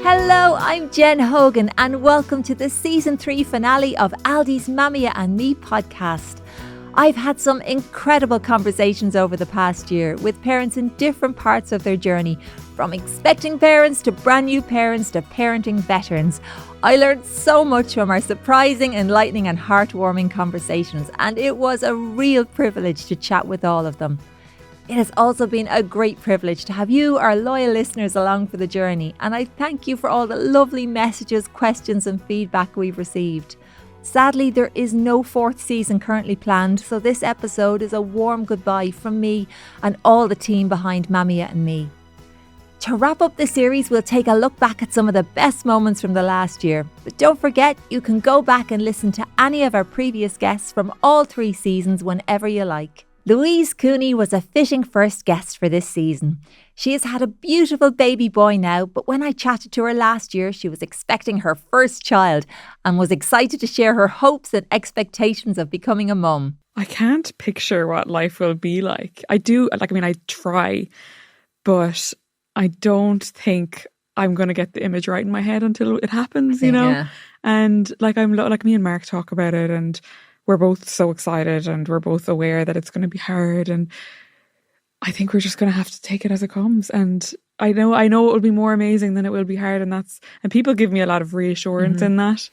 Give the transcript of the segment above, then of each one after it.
Hello, I'm Jen Hogan and welcome to the Season 3 finale of Aldi's Mamia and Me podcast. I've had some incredible conversations over the past year with parents in different parts of their journey, from expecting parents to brand new parents to parenting veterans. I learned so much from our surprising, enlightening and heartwarming conversations, and it was a real privilege to chat with all of them. It has also been a great privilege to have you, our loyal listeners, along for the journey, and I thank you for all the lovely messages, questions and feedback we've received. Sadly, there is no fourth season currently planned, so this episode is a warm goodbye from me and all the team behind Mamia and Me. To wrap up the series, we'll take a look back at some of the best moments from the last year. But don't forget, you can go back and listen to any of our previous guests from all 3 seasons whenever you like. Louise Cooney was a fitting first guest for this season. She has had a beautiful baby boy now, but when I chatted to her last year, she was expecting her first child and was excited to share her hopes and expectations of becoming a mum. I can't picture what life will be like. I try, but I don't think I'm going to get the image right in my head until it happens, you know? Yeah. And me and Mark talk about it, and we're both so excited and we're both aware that it's going to be hard, and I think we're just going to have to take it as it comes. And I know it will be more amazing than it will be hard, and people give me a lot of reassurance in that.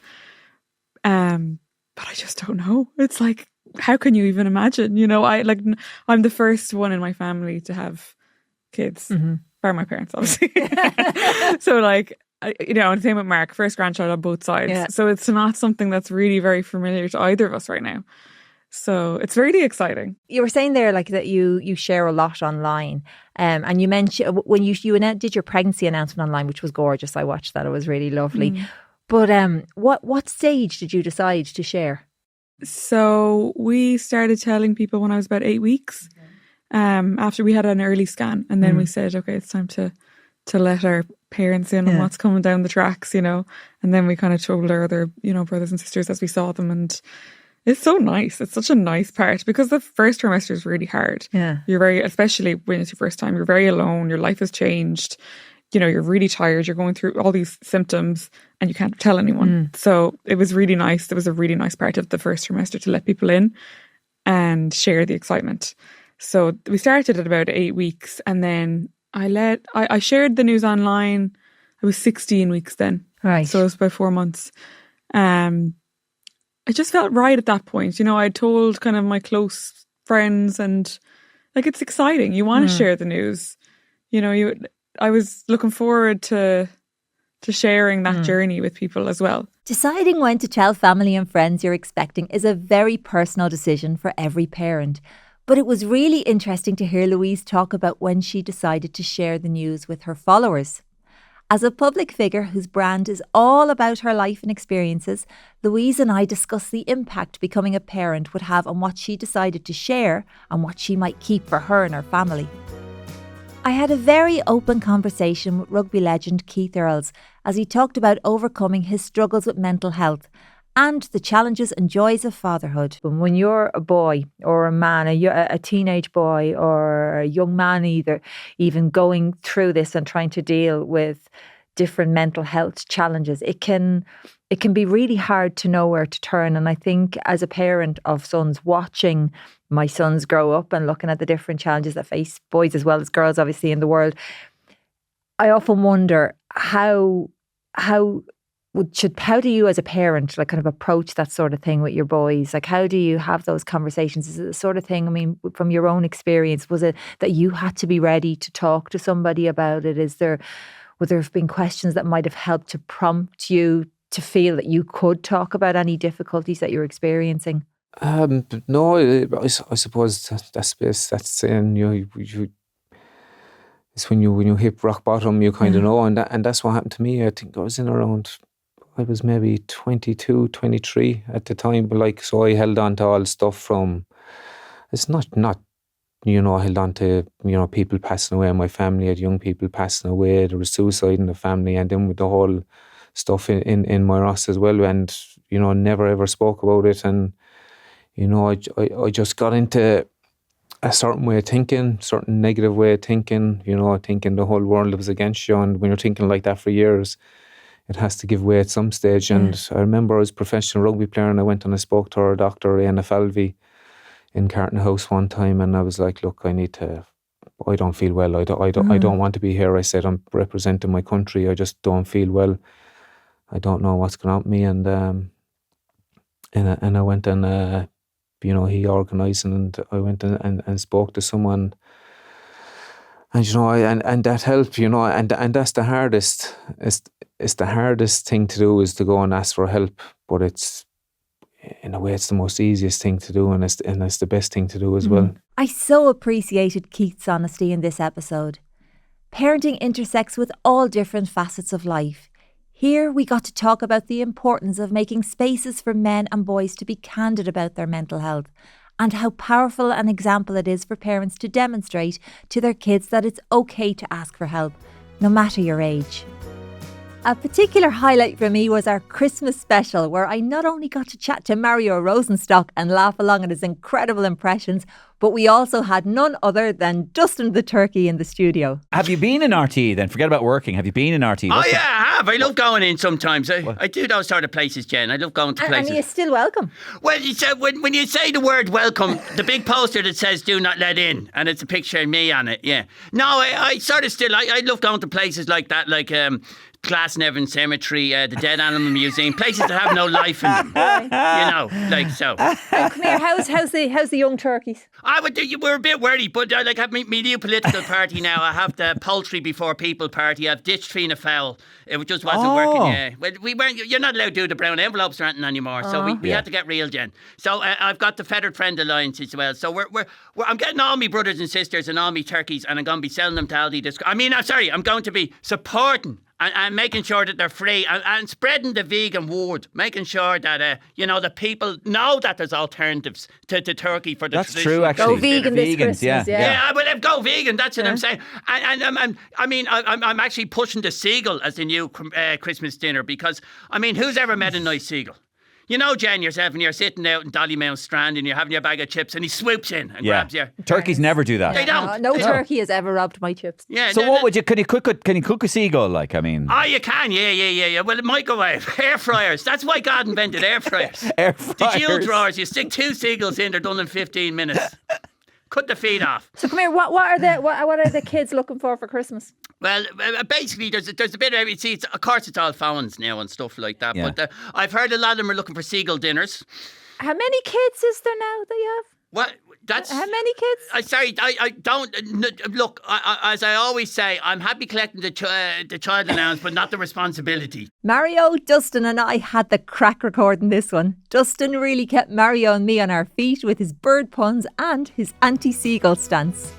But I just don't know. It's like, how can you even imagine? You know, I'm the first one in my family to have kids, bar my parents, obviously. So and same with Mark, first grandchild on both sides. Yeah. So it's not something that's really very familiar to either of us right now. So it's really exciting. You were saying there that you share a lot online, and you mentioned when you did your pregnancy announcement online, which was gorgeous. I watched that; it was really lovely. But what stage did you decide to share? So we started telling people when I was about 8 weeks, after we had an early scan, and then we said, okay, it's time to let our parents in on what's coming down the tracks, you know. And then we kind of told our other, brothers and sisters as we saw them, and it's so nice. It's such a nice part, because the first trimester is really hard. Yeah. Especially when it's your first time, you're very alone, your life has changed, you're really tired, you're going through all these symptoms and you can't tell anyone. So it was really nice. There was a really nice part of the first trimester to let people in and share the excitement. So we started at about 8 weeks, and then I shared the news online. I was 16 weeks then. Right. So it was about 4 months. I just felt right at that point. I told kind of my close friends, and it's exciting. You want to share the news. I was looking forward to sharing that journey with people as well. Deciding when to tell family and friends you're expecting is a very personal decision for every parent. But it was really interesting to hear Louise talk about when she decided to share the news with her followers. As a public figure whose brand is all about her life and experiences, Louise and I discussed the impact becoming a parent would have on what she decided to share and what she might keep for her and her family. I had a very open conversation with rugby legend Keith Earls as he talked about overcoming his struggles with mental health and the challenges and joys of fatherhood. When you're a boy or a man, a teenage boy or a young man even going through this and trying to deal with different mental health challenges, it can be really hard to know where to turn. And I think as a parent of sons, watching my sons grow up and looking at the different challenges that face boys as well as girls, obviously, in the world, I often wonder how do you as a parent kind of approach that sort of thing with your boys? How do you have those conversations? Is it the sort of thing, from your own experience, was it that you had to be ready to talk to somebody about it? Would there have been questions that might have helped to prompt you to feel that you could talk about any difficulties that you're experiencing? No, I suppose that space that's saying you it's when you hit rock bottom, you kind of know, and that's what happened to me. I think I was maybe 22, 23 at the time, but so I held on to all stuff from, it's not I held on to, people passing away in my family. I had young people passing away. There was suicide in the family, and then with the whole stuff in my Ross as well, and, never ever spoke about it. And, I just got into a certain way of thinking, certain negative way of thinking, thinking the whole world was against you. And when you're thinking like that for years, it has to give way at some stage. And I remember I was a professional rugby player, and I went and I spoke to our doctor, Ian Falvey, in Carton House one time, and I was like, look, I don't feel well. I don't want to be here. I said, I'm representing my country. I just don't feel well. I don't know what's going on with me. And I went and, he organised, and I went and spoke to someone. And, and that helped, and that's the hardest. It's the hardest thing to do, is to go and ask for help. But it's, in a way, it's the most easiest thing to do, and it's the best thing to do as well. I so appreciated Keith's honesty in this episode. Parenting intersects with all different facets of life. Here we got to talk about the importance of making spaces for men and boys to be candid about their mental health, and how powerful an example it is for parents to demonstrate to their kids that it's okay to ask for help, no matter your age. A particular highlight for me was our Christmas special, where I not only got to chat to Mario Rosenstock and laugh along at his incredible impressions, but we also had none other than Dustin the Turkey in the studio. Have you been in RT then? Forget about working. Have you been in RT? Oh, yeah, I have. I love going in sometimes. I do those sort of places, Jen. I love going to places. And you're still welcome. Well, you say, when you say the word welcome, the big poster that says "Do not let in," and it's a picture of me on it. Yeah. No, I sort of still. I love going to places like that, like Glasnevin Cemetery, the Dead Animal Museum, places that have no life in them. Like so. Come here. How's the young turkeys? We're a bit worried, but I have my new political party now. I have the poultry before people party. I've ditched Fianna Fáil. It just wasn't working. Yeah, well, we weren't. You're not allowed to do the brown envelopes or anything anymore. So we had to get real, Jen. So I've got the Feathered Friend Alliance as well. So I'm getting all my brothers and sisters and all my turkeys, and I'm going to be selling them to Aldi. I'm going to be supporting and making sure that they're free and spreading the vegan word, making sure that the people know that there's alternatives to turkey for the That's traditional. true, actually. Go vegan this Christmas, yeah. Well, go vegan. That's what I'm saying. And I'm actually pushing the seagull as the new Christmas dinner, because who's ever met a nice seagull? Jen, yourself, and you're sitting out in Dollymount Strand and you're having your bag of chips, and he swoops in and grabs you. Turkeys never do that. They don't. No turkey has ever robbed my chips. Yeah. So what would you? Can you cook a seagull? Like, Oh, you can. Yeah. Well, it might go away. Air fryers. That's why God invented air fryers. Air fryers. The jewel drawers. You stick 2 seagulls in. They're done in 15 minutes. Cut the feet off. So come here. What are the kids looking for Christmas? Well, basically, there's a bit of everything. See, of course, it's all phones now and stuff like that. Yeah. But I've heard a lot of them are looking for seagull dinners. How many kids is there now that you have? What? That's how many kids? I don't look. As I always say, I'm happy collecting the child allowance, but not the responsibility. Mario, Dustin, and I had the crack recording this one. Dustin really kept Mario and me on our feet with his bird puns and his anti-seagull stance.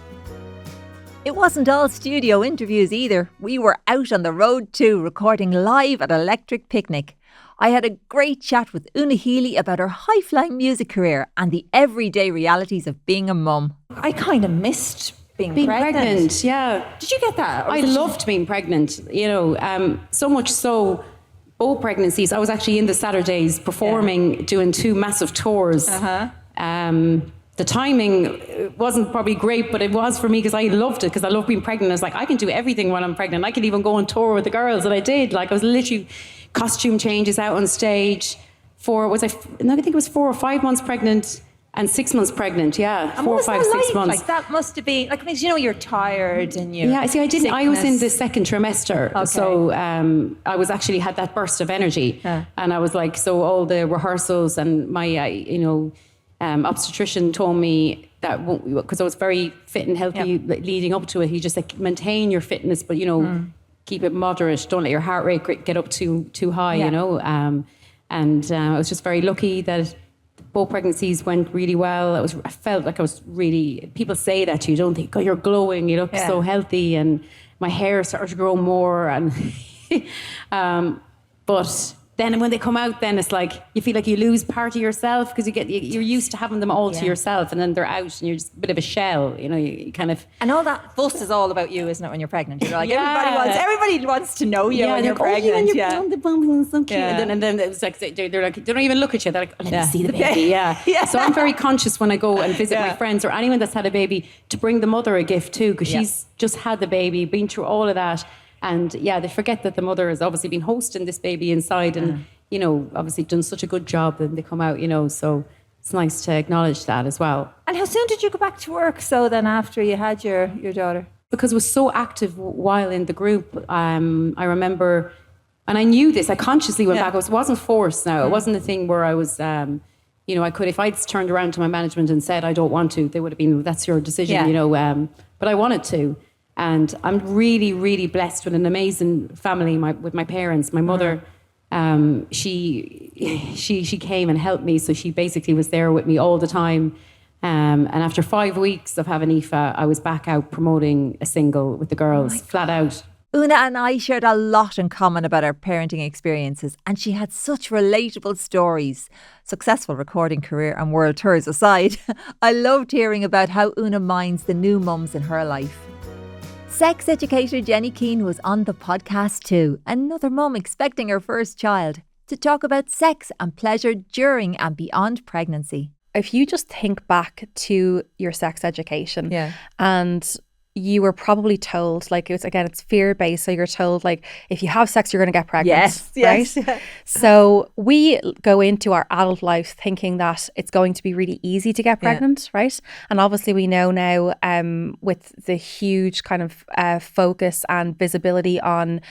It wasn't all studio interviews either. We were out on the road too, recording live at Electric Picnic. I had a great chat with Una Healy about her high-flying music career and the everyday realities of being a mum. I kind of missed being pregnant. Yeah. Did you get that? I loved being pregnant, so much so, both pregnancies. I was actually in the Saturdays performing, doing 2 massive tours. The timing wasn't probably great, but it was for me because I loved it, because I love being pregnant. I was like, I can do everything while I'm pregnant. I can even go on tour with the girls, and I did. Like, I was literally costume changes out on stage I think it was 4 or 5 months pregnant and 6 months pregnant. Yeah, and 4 or 5, 6 months. Like, that must have been you're tired and you. Yeah, see, I didn't. Sickness. I was in the second trimester, okay. So I was actually had that burst of energy, and I was like, so all the rehearsals and my, obstetrician told me that, because I was very fit and healthy leading up to it, he just like, maintain your fitness, but keep it moderate. Don't let your heart rate get up too high. I was just very lucky that both pregnancies went really well. I felt like I was really. People say that you don't think, oh, you're glowing, you look so healthy, and my hair started to grow more, and but then when they come out, then it's like you feel like you lose part of yourself because you're used to having them all to yourself, and then they're out and you're just a bit of a shell. You kind of. And all that fuss is all about you, isn't it? When you're pregnant, you're like everybody wants to know you when you're pregnant. And you're on the bum and so cute. And then it's like they're like, they don't even look at you. They're like, let me see the baby. Yeah. So I'm very conscious when I go and visit my friends or anyone that's had a baby to bring the mother a gift too, because she's just had the baby, been through all of that. And they forget that the mother has obviously been hosting this baby inside and, obviously done such a good job that they come out, so it's nice to acknowledge that as well. And how soon did you go back to work? So then after you had your daughter? Because I was so active while in the group, I remember, and I knew this, I consciously went back. It wasn't forced now. It wasn't a thing where I was, I could, if I'd turned around to my management and said, I don't want to, they would have been, that's your decision, but I wanted to. And I'm really, really blessed with an amazing family with my parents. My mother, she came and helped me. So she basically was there with me all the time. And after 5 weeks of having Aoife, I was back out promoting a single with the girls, flat out. Una and I shared a lot in common about our parenting experiences, and she had such relatable stories. Successful recording career and world tours aside, I loved hearing about how Una minds the new mums in her life. Sex educator Jenny Keane was on the podcast too, another mum expecting her first child, to talk about sex and pleasure during and beyond pregnancy. If you just think back to your sex education and you were probably told, like, it's fear-based, so you're told, like, if you have sex, you're going to get pregnant. Yes. So we go into our adult life thinking that it's going to be really easy to get pregnant, right? And obviously we know now with the huge kind of focus and visibility on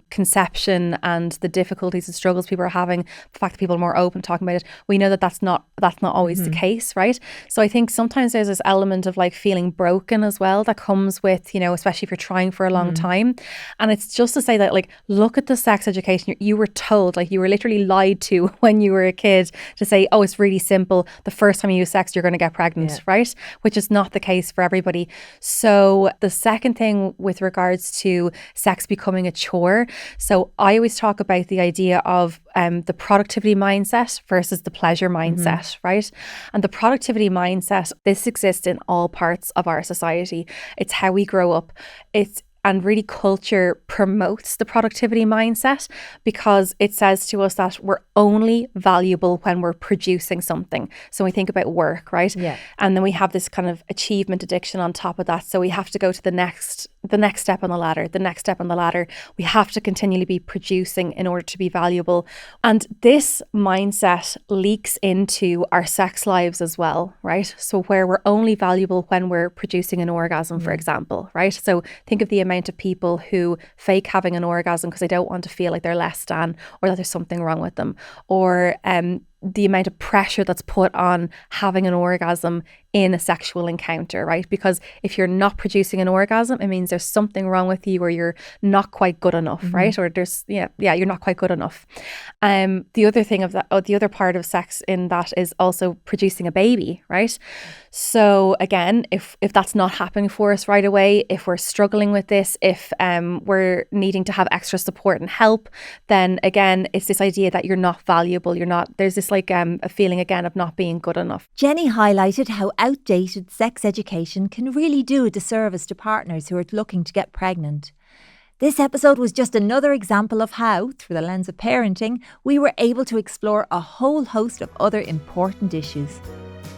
conception and the difficulties and struggles people are having, the fact that people are more open talking about it, we know that that's not always the case, right? So I think sometimes there's this element of like feeling broken as well that comes with, especially if you're trying for a long time. And it's just to say that, like, look at the sex education. You were told, like, you were literally lied to when you were a kid to say, oh, it's really simple. The first time you use sex, you're going to get pregnant, right? Which is not the case for everybody. So the second thing with regards to sex becoming a chore. So I always talk about the idea of the productivity mindset versus the pleasure mindset, right? And the productivity mindset, this exists in all parts of our society. It's how we grow up. And really culture promotes the productivity mindset because it says to us that we're only valuable when we're producing something. So we think about work, right? Yeah. And then we have this kind of achievement addiction on top of that. So we have to go to the next step on the ladder. We have to continually be producing in order to be valuable. And this mindset leaks into our sex lives as well, right? So where we're only valuable when we're producing an orgasm, for example, right? So think of the amount of people who fake having an orgasm because they don't want to feel like they're less than or that there's something wrong with them, or the amount of pressure that's put on having an orgasm in a sexual encounter, right? Because if you're not producing an orgasm, it means there's something wrong with you or you're not quite good enough, right? Or there's, you're not quite good enough. The other thing of that, the other part of sex in that is also producing a baby, right? So again, if that's not happening for us right away, if we're struggling with this, if we're needing to have extra support and help, then again, it's this idea that you're not valuable, there's this like a feeling again of not being good enough. Jenny highlighted how outdated sex education can really do a disservice to partners who are looking to get pregnant. This episode was just another example of how, through the lens of parenting, we were able to explore a whole host of other important issues.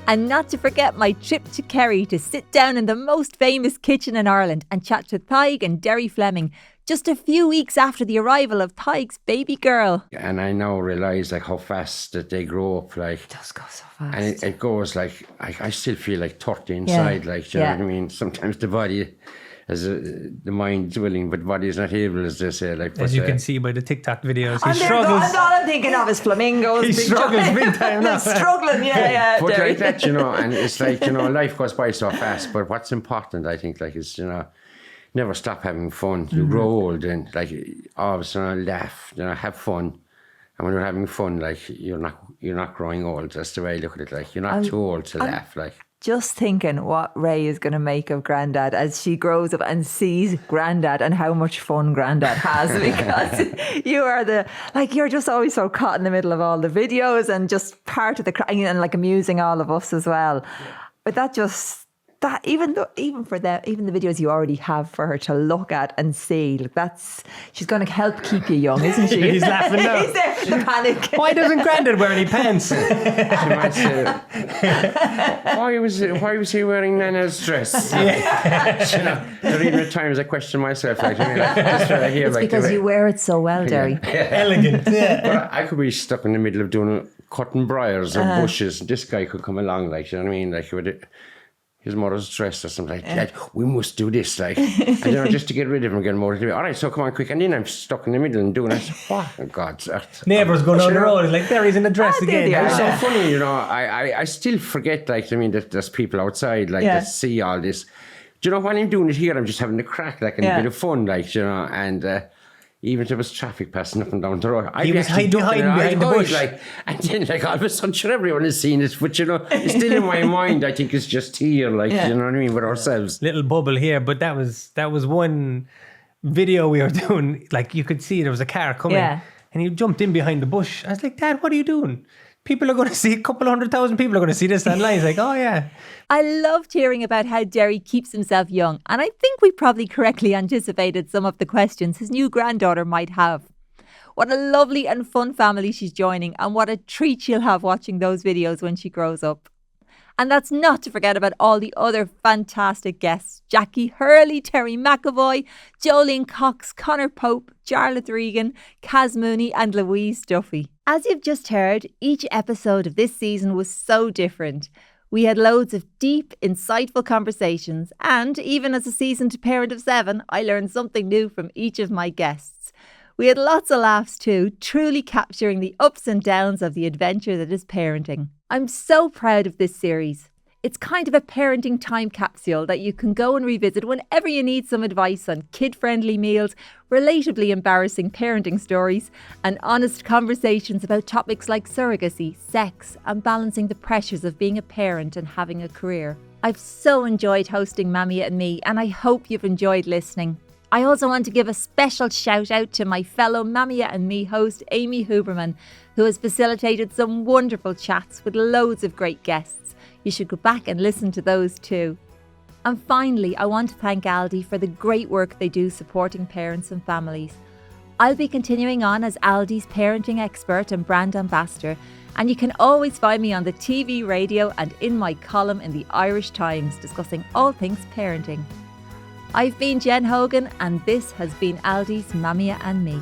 And not to forget my trip to Kerry to sit down in the most famous kitchen in Ireland and chat to Thaig and Derry Fleming just a few weeks after the arrival of Thaig's baby girl. And I now realise like how fast that they grow up. Like, It does go so fast. And it goes like, I still feel like 30 inside. Like, do you know what I mean? Sometimes the body, the mind's willing, but the body's not able, as they say. Like, as you can see by the TikTok videos, he and struggles. All I'm thinking of is flamingos. He struggles big time now. Struggling, But like that, and it's like, life goes by so fast. But what's important, I think, like, is, never stop having fun. You grow old and like always laugh, have fun. And when you're having fun, like you're not growing old. That's the way I look at it. Like you're not too old to laugh. Like just thinking what Ray is going to make of Grandad as she grows up and sees Grandad and how much fun Grandad has, because you are you're just always so caught in the middle of all the videos and just part of the crying and like amusing all of us as well. But even the videos you already have for her to look at and see, she's going to help keep you young, isn't she? He's laughing now. He's there to panic. Why doesn't Grandad wear any pants? She might say, why was he wearing Nana's dress? There are even times I question myself. It's because you wear it so well, Derry. Elegant. But I could be stuck in the middle of doing cutting briars or bushes. This guy could come along, you know what I mean? With his mother's dress or something like that. We must do this, and just to get rid of him, get more. All right, so come on, quick. And then I'm stuck in the middle and doing it. What? Oh, God's earth. Neighbours going on the road. It's like, there he's in the dress again. It's so funny, I still forget, that there's people outside, that see all this. Do you know, when I'm doing it here, I'm just having a crack, and a bit of fun, and even if there was traffic passing up and down the road, he was hiding behind the bush. And then, all of a sudden, sure, everyone has seen it, but, it's still in my mind. I think it's just here, you know what I mean, with ourselves. Little bubble here, but that was one video we were doing. You could see there was a car coming, and he jumped in behind the bush. I was like, Dad, what are you doing? People are going to see, a couple 100,000 people are going to see this online. It's like, oh yeah. I loved hearing about how Derry keeps himself young, and I think we probably correctly anticipated some of the questions his new granddaughter might have. What a lovely and fun family she's joining, and what a treat she'll have watching those videos when she grows up. And that's not to forget about all the other fantastic guests: Jackie Hurley, Terry McAvoy, Jolene Cox, Conor Pope, Jarlath Regan, Kaz Mooney and Louise Duffy. As you've just heard, each episode of this season was so different. We had loads of deep, insightful conversations, and even as a seasoned parent of 7, I learned something new from each of my guests. We had lots of laughs too, truly capturing the ups and downs of the adventure that is parenting. I'm so proud of this series. It's kind of a parenting time capsule that you can go and revisit whenever you need some advice on kid-friendly meals, relatably embarrassing parenting stories, and honest conversations about topics like surrogacy, sex, and balancing the pressures of being a parent and having a career. I've so enjoyed hosting Mamia and Me, and I hope you've enjoyed listening. I also want to give a special shout out to my fellow Mamia and Me host, Amy Huberman, who has facilitated some wonderful chats with loads of great guests. You should go back and listen to those too. And finally, I want to thank Aldi for the great work they do supporting parents and families. I'll be continuing on as Aldi's parenting expert and brand ambassador, and you can always find me on the TV, radio and in my column in the Irish Times discussing all things parenting. I've been Jen Hogan, and this has been Aldi's Mamia and Me.